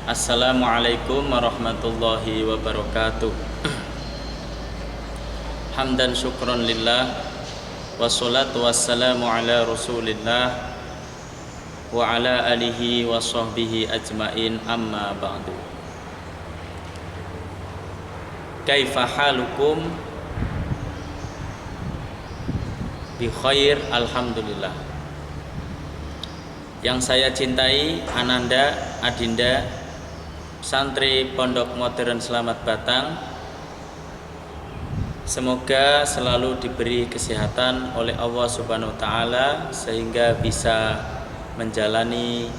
Assalamualaikum warahmatullahi wabarakatuh. Hamdan syukron lillah, wassalatu wassalamu ala rasulillah wa ala alihi wa sahbihi ajmain, amma ba'du. Kaifa halukum? Bi khair, alhamdulillah. Yang saya cintai, Ananda, Adinda, santri Pondok Modern Selamat Batang, semoga selalu diberi kesehatan oleh Allah Subhanahu wa Ta'ala sehingga bisa menjalani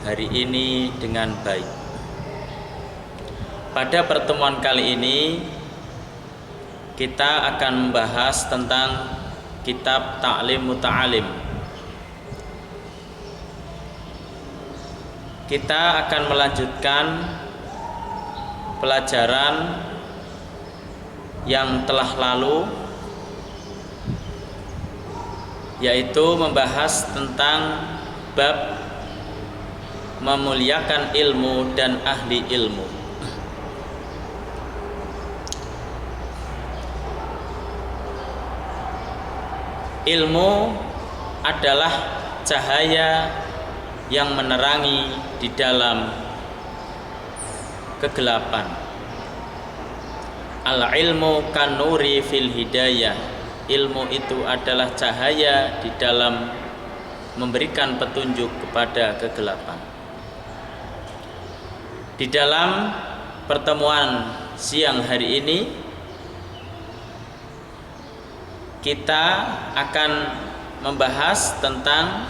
hari ini dengan baik. Pada pertemuan kali ini kita akan membahas tentang kitab Ta'lim Muta'alim. Kita akan melanjutkan pelajaran yang telah lalu, yaitu membahas tentang bab memuliakan ilmu dan ahli ilmu. Ilmu adalah cahaya yang menerangi di dalam kegelapan. Al-ilmu kanuri fil hidayah. Ilmu itu adalah cahaya di dalam memberikan petunjuk kepada kegelapan. Di dalam pertemuan siang hari ini kita akan membahas tentang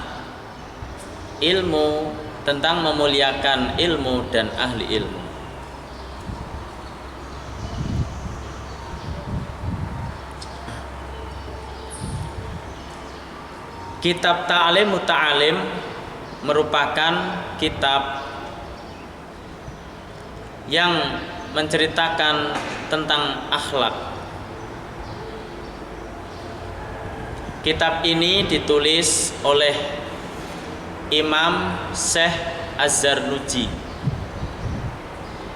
ilmu, tentang memuliakan ilmu dan ahli ilmu. Kitab Ta'lim Muta'alim merupakan kitab yang menceritakan tentang akhlak. Kitab ini ditulis oleh Imam Syekh Az-Zarnuji.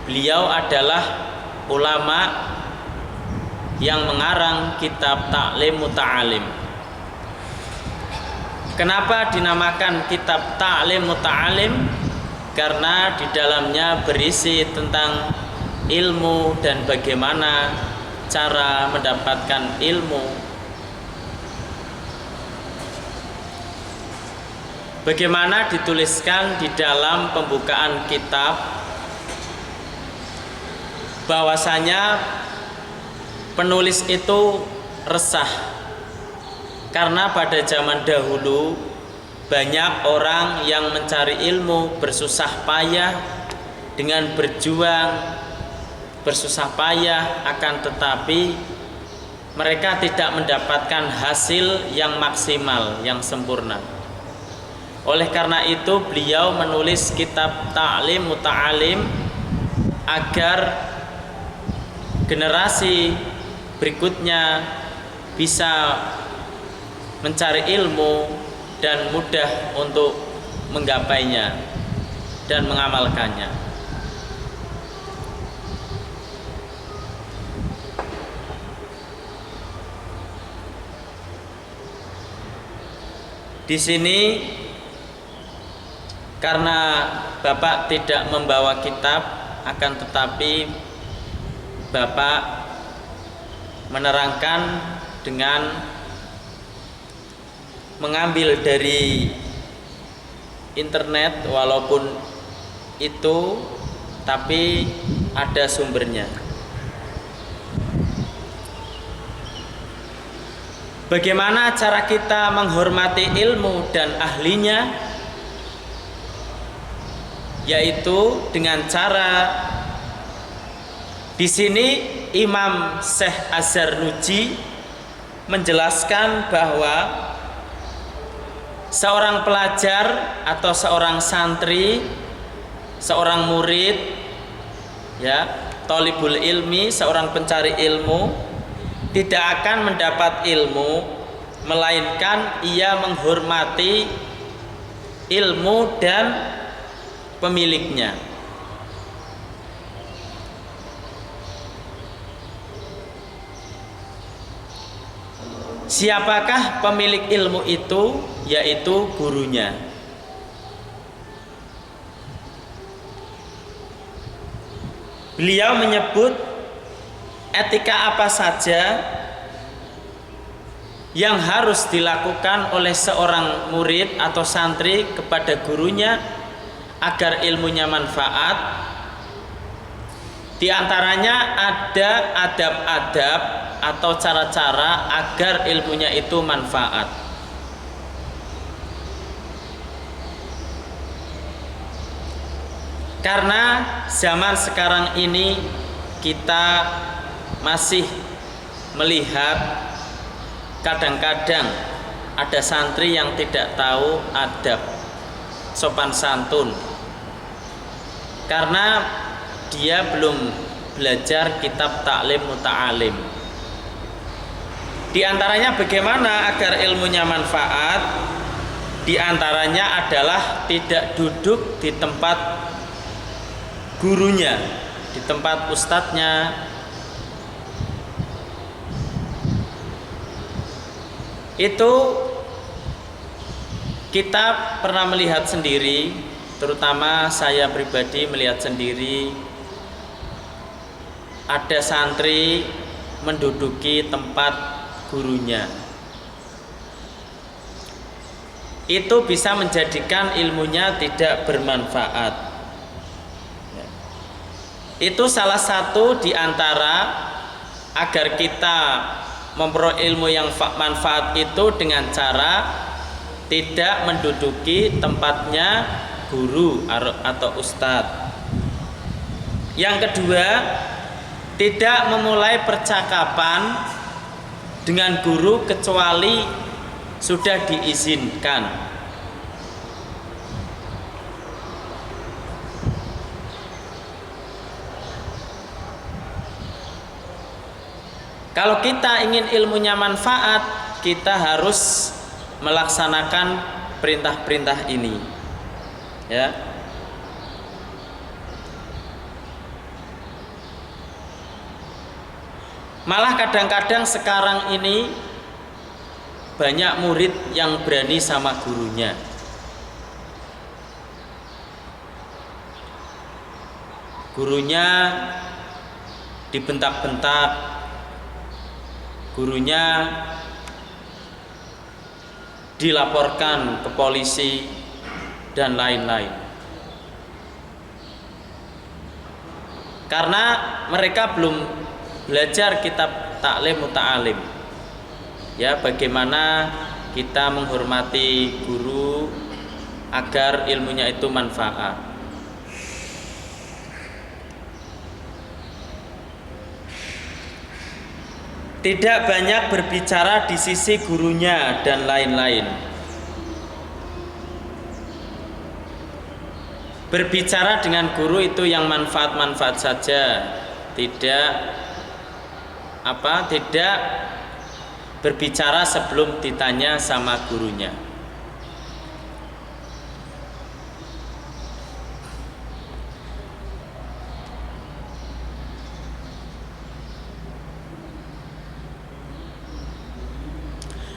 Beliau adalah ulama yang mengarang kitab Ta'lim Muta'alim. Kenapa dinamakan kitab Ta'lim Muta'alim? Karena di dalamnya berisi tentang ilmu dan bagaimana cara mendapatkan ilmu. Bagaimana dituliskan di dalam pembukaan kitab bahwasanya penulis itu resah karena pada zaman dahulu banyak orang yang mencari ilmu bersusah payah dengan berjuang, bersusah payah, akan tetapi mereka tidak mendapatkan hasil yang maksimal, yang sempurna. Oleh karena itu beliau menulis kitab Ta'lim Muta'alim agar generasi berikutnya bisa mencari ilmu dan mudah untuk menggapainya dan mengamalkannya. Di sini karena Bapak tidak membawa kitab, akan tetapi Bapak menerangkan dengan mengambil dari internet, walaupun itu tapi ada sumbernya. Bagaimana cara kita menghormati ilmu dan ahlinya? Yaitu dengan cara, di sini Imam Syekh Az-Zarnuji menjelaskan bahwa seorang pelajar atau seorang santri, seorang murid, ya, thalibul ilmi, seorang pencari ilmu, tidak akan mendapat ilmu melainkan ia menghormati ilmu dan pemiliknya. Siapakah pemilik ilmu itu? Yaitu gurunya. Beliau menyebut etika apa saja yang harus dilakukan oleh seorang murid atau santri kepada gurunya agar ilmunya manfaat. Di antaranya ada adab-adab atau cara-cara agar ilmunya itu manfaat. Karena zaman sekarang ini kita masih melihat kadang-kadang ada santri yang tidak tahu adab sopan santun karena dia belum belajar kitab taklim muta'alim. Di antaranya bagaimana agar ilmunya manfaat? Di antaranya adalah tidak duduk di tempat gurunya, di tempat ustadznya. Itu kita pernah melihat sendiri, terutama saya pribadi melihat sendiri, ada santri menduduki tempat gurunya. Itu bisa menjadikan ilmunya tidak bermanfaat. Itu salah satu di antara agar kita memperoleh ilmu yang manfaat itu dengan cara tidak menduduki tempatnya guru atau ustadz. Yang kedua, tidak memulai percakapan dengan guru kecuali sudah diizinkan. Kalau kita ingin ilmunya manfaat, kita harus melaksanakan perintah-perintah ini. Ya. Malah kadang-kadang sekarang ini banyak murid yang berani sama gurunya. Gurunya dibentak-bentak, gurunya dilaporkan ke polisi dan lain-lain. Karena mereka belum belajar kitab taklim muta'alim. Ya, bagaimana kita menghormati guru agar ilmunya itu manfaat. Tidak banyak berbicara di sisi gurunya dan lain-lain. Berbicara dengan guru itu yang manfaat-manfaat saja, tidak berbicara sebelum ditanya sama gurunya.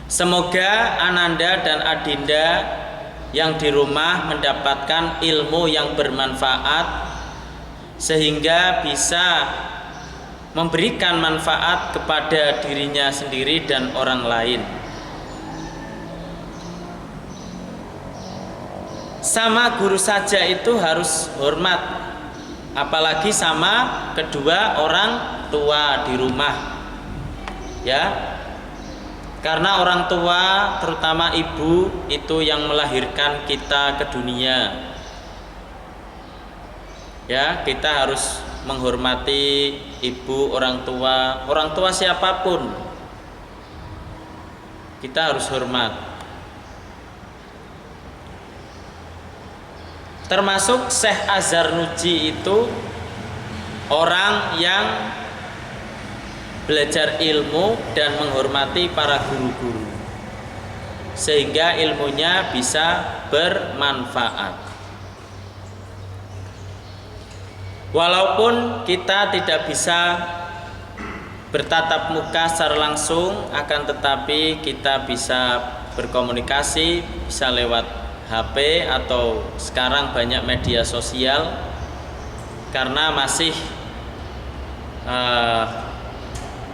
Semoga Ananda dan Adinda yang di rumah mendapatkan ilmu yang bermanfaat sehingga bisa memberikan manfaat kepada dirinya sendiri dan orang lain. Sama guru saja itu harus hormat, apalagi sama kedua orang tua di rumah. Ya. Karena orang tua, terutama ibu, itu yang melahirkan kita ke dunia. Ya, kita harus menghormati ibu, orang tua siapapun. Kita harus hormat. Termasuk Syekh Azhar Nuji itu orang yang belajar ilmu dan menghormati para guru-guru sehingga ilmunya bisa bermanfaat. Walaupun kita tidak bisa bertatap muka secara langsung, akan tetapi kita bisa berkomunikasi, bisa lewat HP atau sekarang banyak media sosial. Karena masih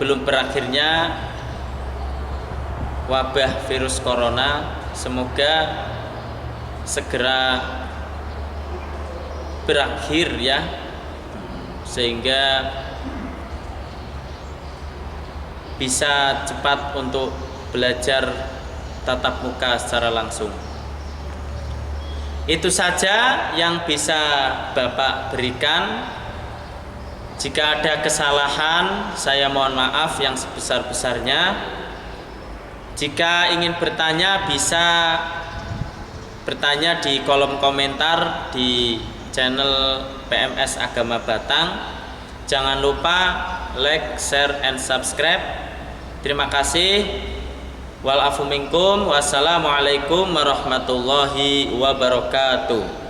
belum berakhirnya wabah virus corona, semoga segera berakhir ya, sehingga bisa cepat untuk belajar tatap muka secara langsung. Itu saja yang bisa Bapak berikan. Jika ada kesalahan, saya mohon maaf yang sebesar-besarnya. Jika ingin bertanya, bisa bertanya di kolom komentar di channel PMS Agama Batang. Jangan lupa like, share, and subscribe. Terima kasih. Wal afu minkum. Wassalamualaikum warahmatullahi wabarakatuh.